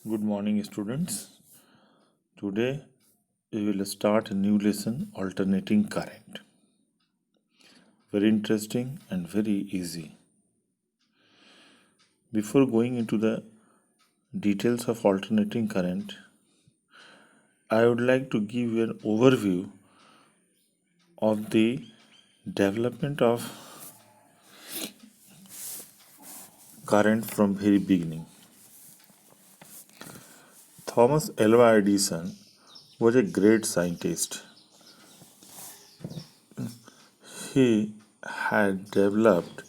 Good morning, students. Today we will start a new lesson, alternating current. Very interesting and very easy. Before going into the details of alternating current, I would like to give you an overview of the development of current from very beginning. Thomas Alva Edison was a great scientist. He had developed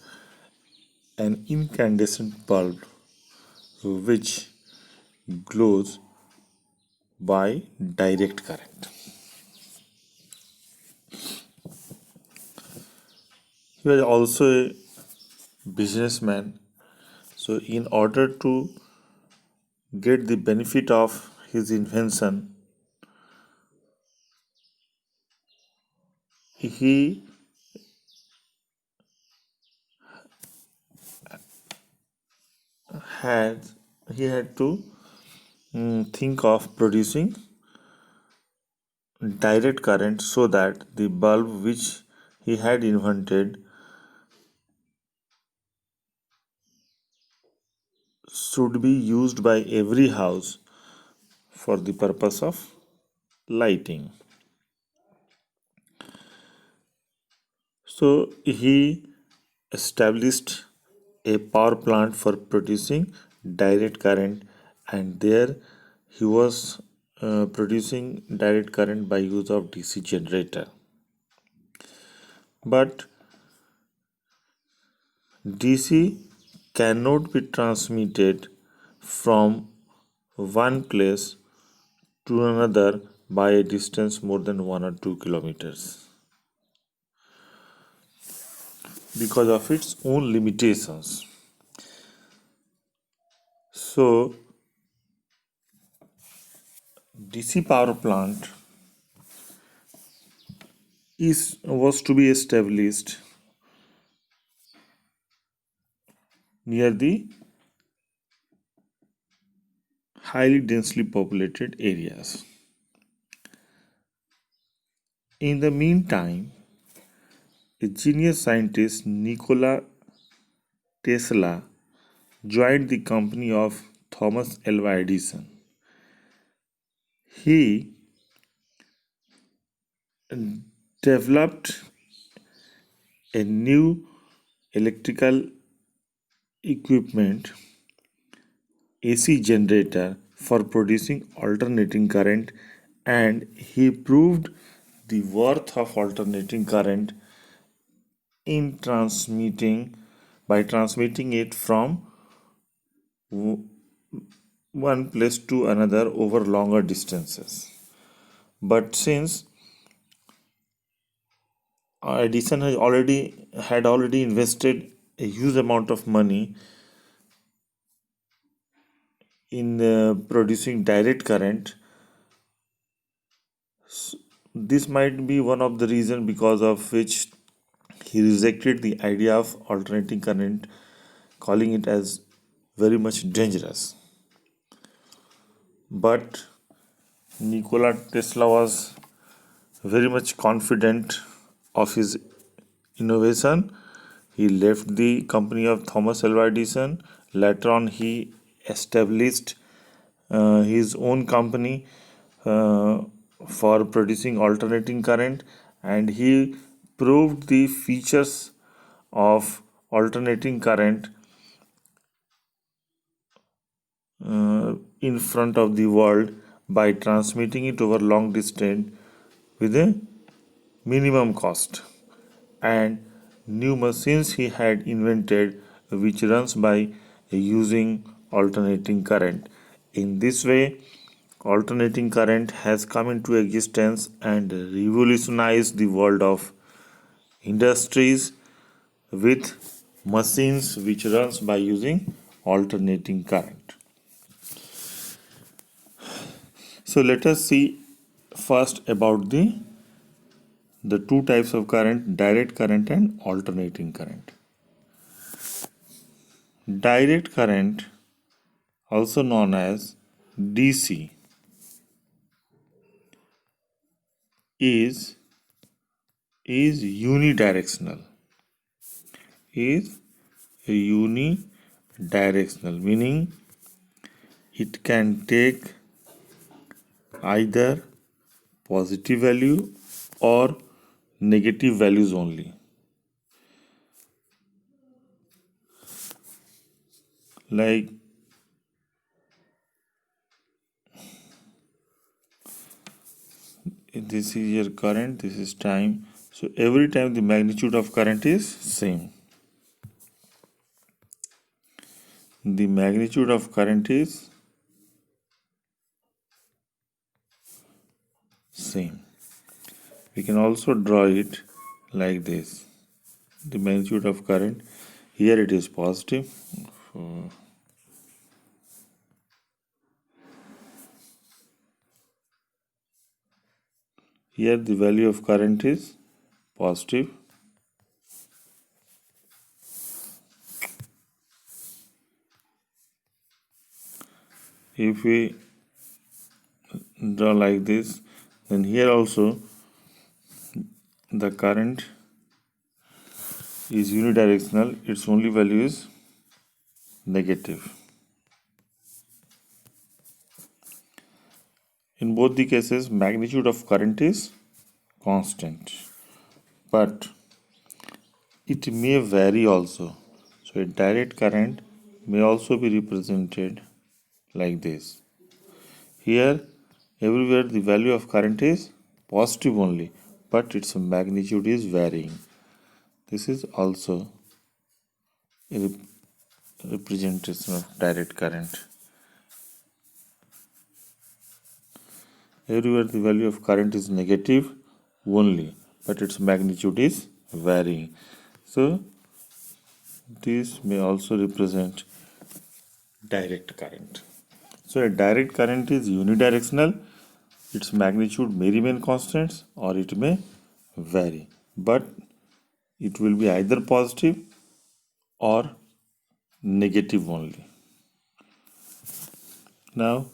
an incandescent bulb which glows by direct current. He was also a businessman. So, in order to get the benefit of his invention, he had he had to think of producing direct current so that the bulb which he had invented should be used by every house for the purpose of lighting. So he established a power plant for producing direct current, and there he was producing direct current by use of DC generator. But DC cannot be transmitted from one place to another by a distance more than 1 or 2 kilometers because of its own limitations. So, DC power plant was to be established near the highly densely populated areas. In the meantime, a genius scientist Nikola Tesla joined the company of Thomas Alva Edison. He developed a new electrical equipment, AC generator, for producing alternating current, and he proved the worth of alternating current in transmitting it from one place to another over longer distances. But since Edison had already invested a huge amount of money in producing direct current, this might be one of the reasons because of which he rejected the idea of alternating current, calling it as very much dangerous. But Nikola Tesla was very much confident of his innovation. He left the company of Thomas Alva Edison. Later on, he established his own company for producing alternating current, and he proved the features of alternating current in front of the world by transmitting it over long distance with a minimum cost, and new machines he had invented which runs by using alternating current. In this way, alternating current has come into existence and revolutionized the world of industries with machines which runs by using alternating current. So let us see first about the two types of current, direct current and alternating current. Direct current, also known as DC is unidirectional. Is unidirectional, meaning it can take either positive value or negative values only. Like this is your current, this is time. So every time the magnitude of current is same. The magnitude of current is same. We can also draw it like this. The magnitude of current, here it is positive. Here the value of current is positive. If we draw like this, then here also the current is unidirectional, its only value is negative. In both the cases, magnitude of current is constant, but it may vary also. So a direct current may also be represented like this. Here, everywhere the value of current is positive only, but its magnitude is varying. This is also a representation of direct current. Everywhere the value of current is negative only, but its magnitude is varying. So this may also represent direct current. So a direct current is unidirectional, its magnitude may remain constant or it may vary, but it will be either positive or negative only. Now,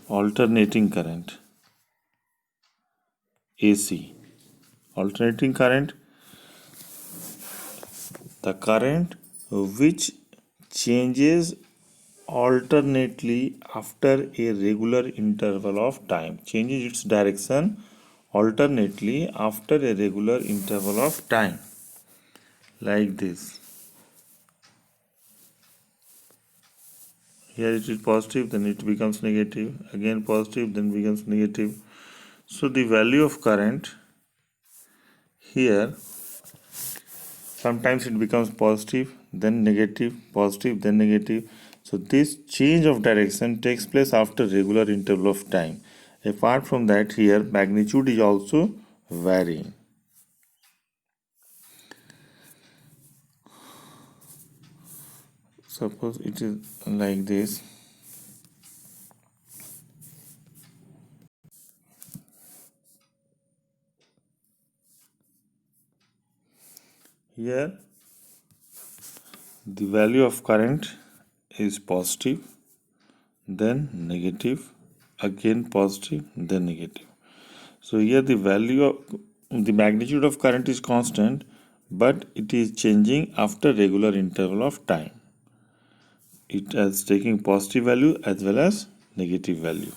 alternating current, AC. Alternating current, the current which changes alternately after a regular interval of time, changes its direction alternately after a regular interval of time, like this. Here it is positive, then it becomes negative, again positive, then becomes negative. So the value of current here, sometimes it becomes positive, then negative, positive, then negative. So this change of direction takes place after regular interval of time. Apart from that, here magnitude is also varying. Suppose it is like this. Here the value of current is positive, then negative, again positive, then negative. So here the value of the magnitude of current is constant, but it is changing after regular interval of time. It is taking positive value as well as negative value.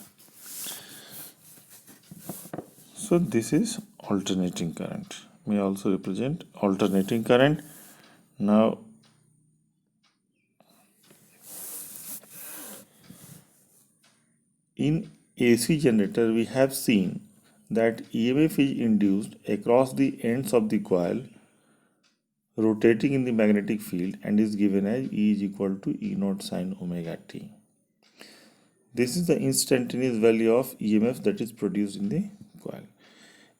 So this is alternating current. May also represent alternating current. Now in AC generator we have seen that EMF is induced across the ends of the coil rotating in the magnetic field and is given as E is equal to E naught sine omega t. This is the instantaneous value of EMF that is produced in the coil.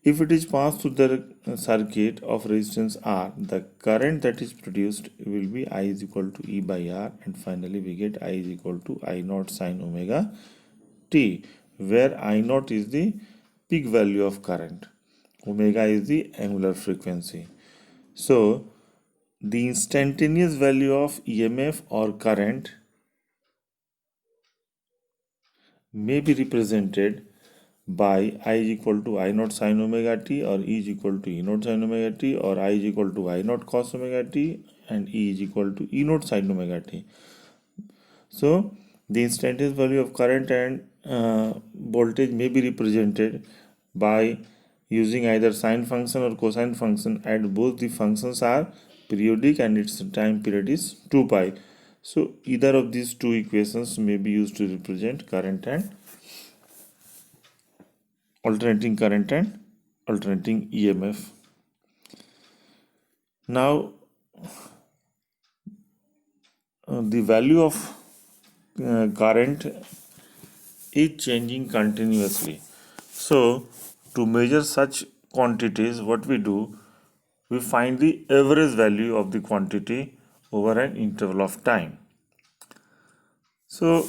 If it is passed through the circuit of resistance R, the current that is produced will be I is equal to E by R, and finally we get I is equal to I naught sine omega t, where I naught is the peak value of current, omega is the angular frequency. So the instantaneous value of EMF or current may be represented by I is equal to I naught sin omega t, or E is equal to E naught sin omega t, or I is equal to I naught cos omega t, and E is equal to E naught sin omega t. So the instantaneous value of current and voltage may be represented by using either sine function or cosine function, and both the functions are periodic and its time period is 2 pi. So either of these two equations may be used to represent current and alternating EMF. Now the value of current is changing continuously. So to measure such quantities, what we do, we find the average value of the quantity over an interval of time. So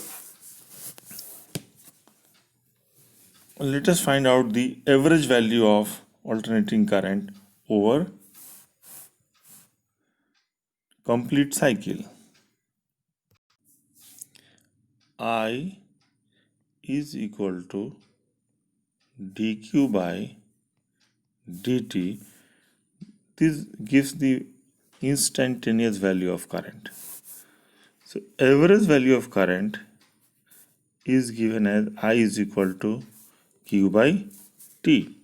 let us find out the average value of alternating current over complete cycle. I is equal to dq by dt. This gives the instantaneous value of current. So average value of current is given as I is equal to q by t.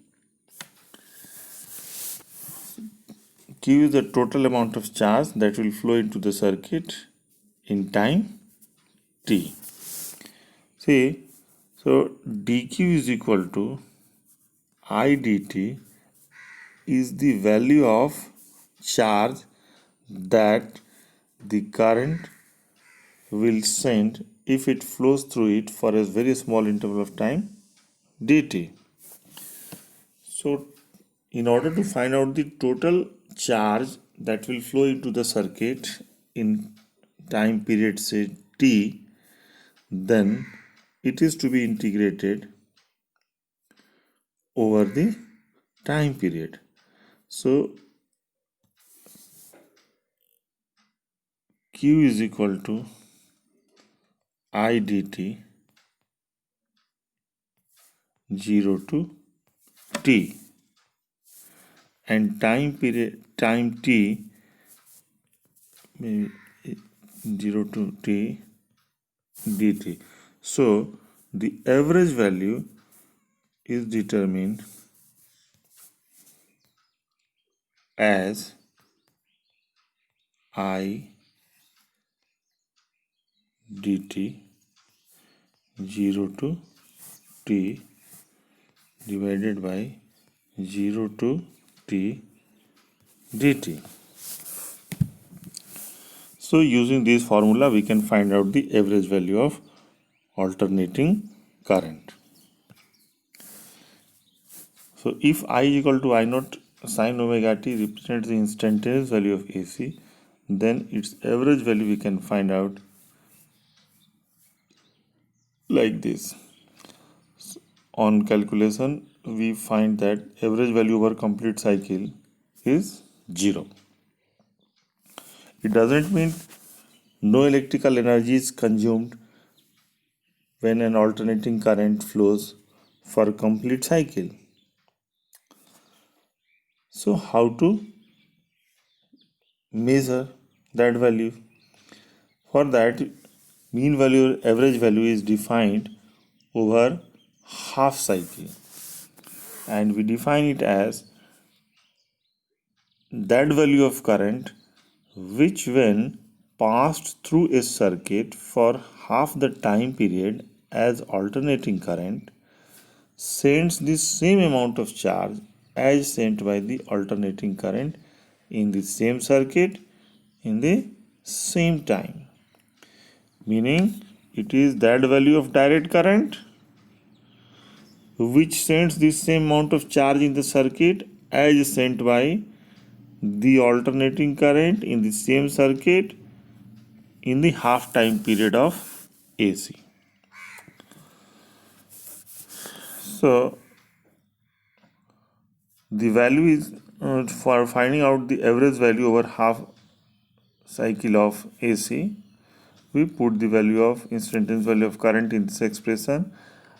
Q is the total amount of charge that will flow into the circuit in time t. See, so dq is equal to I dt is the value of charge that the current will send if it flows through it for a very small interval of time dt. So in order to find out the total charge that will flow into the circuit in time period say t, then it is to be integrated over the time period. So q is equal to I dt 0 to t, and time t maybe 0 to t dt. So the average value is determined as I dt 0 to t divided by 0 to t dt. So using this formula we can find out the average value of alternating current. So if I is equal to I naught sin omega t represents the instantaneous value of AC, then its average value we can find out like this. On calculation, we find that average value over complete cycle is 0. It doesn't mean no electrical energy is consumed when an alternating current flows for complete cycle. So how to measure that value? For that, mean value or average value is defined over half cycle, and we define it as that value of current which, when passed through a circuit for half the time period as alternating current, sends the same amount of charge as sent by the alternating current in the same circuit in the same time. Meaning it is that value of direct current which sends the same amount of charge in the circuit as sent by the alternating current in the same circuit in the half time period of AC. So the value is for finding out the average value over half cycle of AC, we put the value of instantaneous value of current in this expression,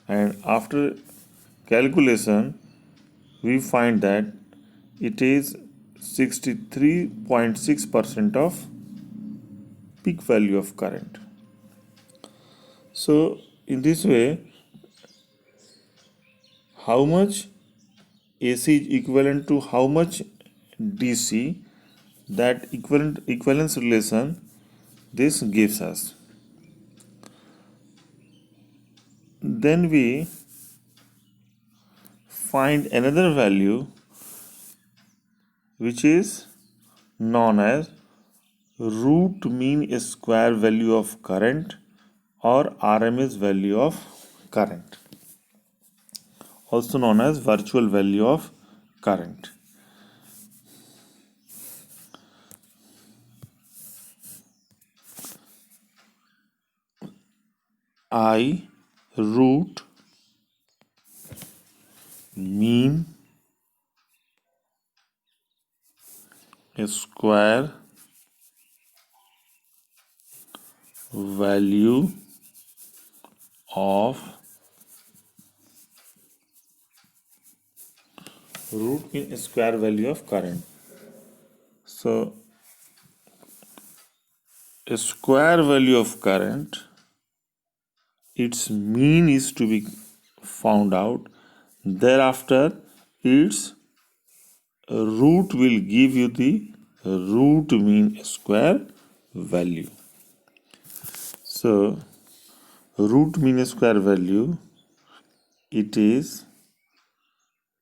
and after calculation we find that it is 63.6% of peak value of current. So in this way, how much AC is equivalent to how much DC, that equivalence relation this gives us. Then we find another value which is known as root mean square value of current or RMS value of current, also known as virtual value of current. I root mean square value of root mean square value of current. So a square value of current, its mean is to be found out. Thereafter its root will give you the root mean square value. So root mean square value, it is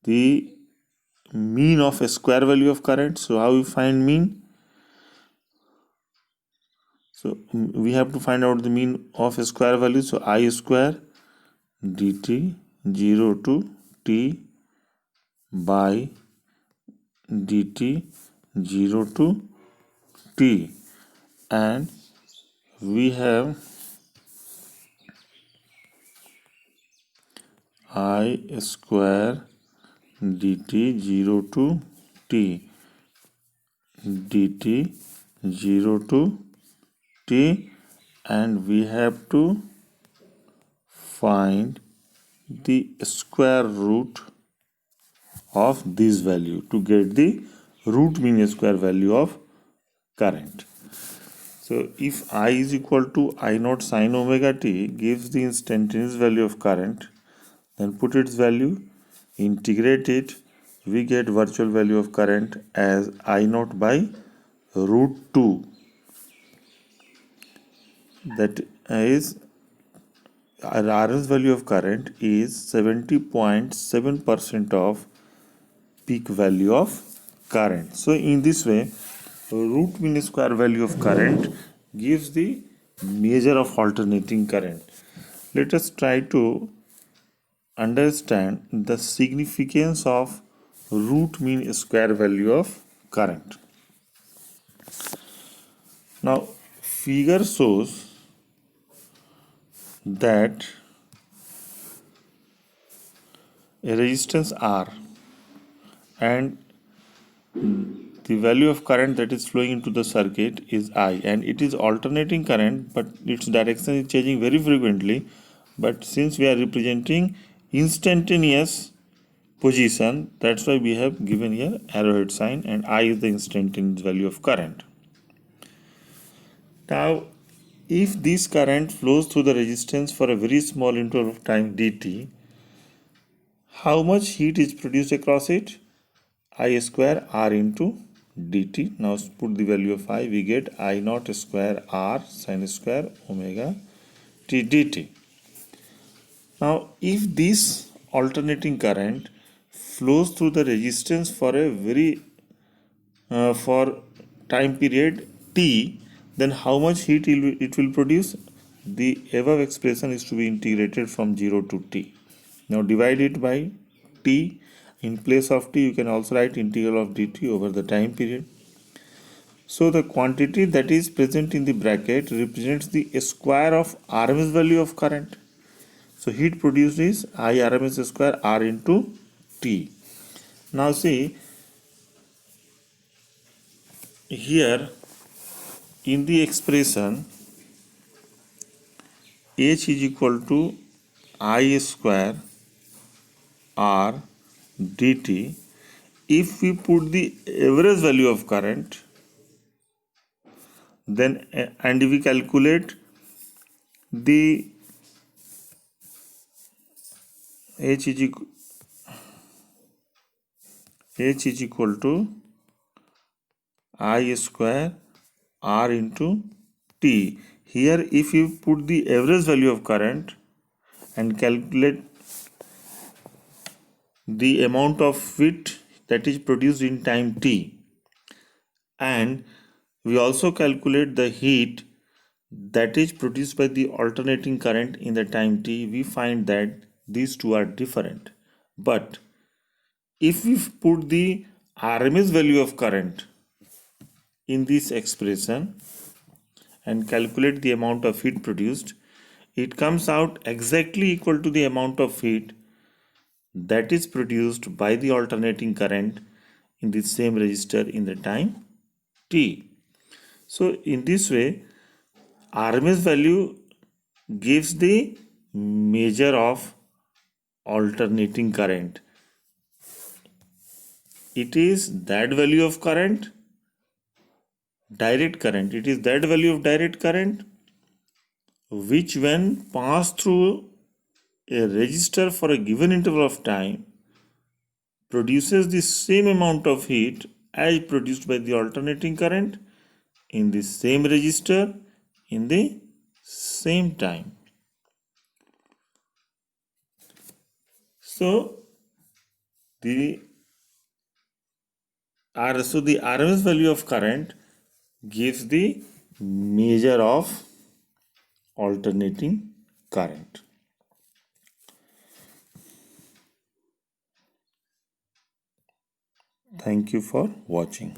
the mean of a square value of current. So how we find mean? So we have to find out the mean of a square value. So I square dt 0 to t by dt 0 to t, and we have I square dt 0 to t dt 0 to t, and we have to find the square root of this value to get the root mean square value of current. So if I is equal to I naught sine omega t gives the instantaneous value of current, then put its value, integrate it, we get virtual value of current as I naught by root 2. That is, RMS value of current is 70.7% of peak value of current. So in this way, root mean square value of current gives the measure of alternating current. Let us try to understand the significance of root mean square value of current. Now figure shows that a resistance R and the value of current that is flowing into the circuit is I, and it is alternating current, but its direction is changing very frequently. But since we are representing instantaneous position, that's why we have given here arrowhead sign, and I is the instantaneous value of current. Now if this current flows through the resistance for a very small interval of time dt, how much heat is produced across it? I square R into dt. Now put the value of I, we get I naught square R sine square omega t dt. Now if this alternating current flows through the resistance for a very for time period t, then how much heat it will produce? The above expression is to be integrated from 0 to t. Now divide it by t. In place of t, you can also write integral of dt over the time period. So the quantity that is present in the bracket represents the square of RMS value of current. So heat produced is I RMS square R into T. Now see, here in the expression H is equal to I square R dt. If we put the average value of current, then and we calculate the H is equal to I square R into T. Here, if you put the average value of current and calculate the amount of heat that is produced in time t, and we also calculate the heat that is produced by the alternating current in the time t, we find that these two are different. But if we put the RMS value of current in this expression and calculate the amount of heat produced, it comes out exactly equal to the amount of heat that is produced by the alternating current in the same resistor in the time t. So in this way, RMS value gives the measure of alternating current. It is that value of current, direct current. It is that value of direct current which, when passed through a resistor for a given interval of time, produces the same amount of heat as produced by the alternating current in the same resistor in the same time. So the RMS value of current gives the measure of alternating current. Thank you for watching.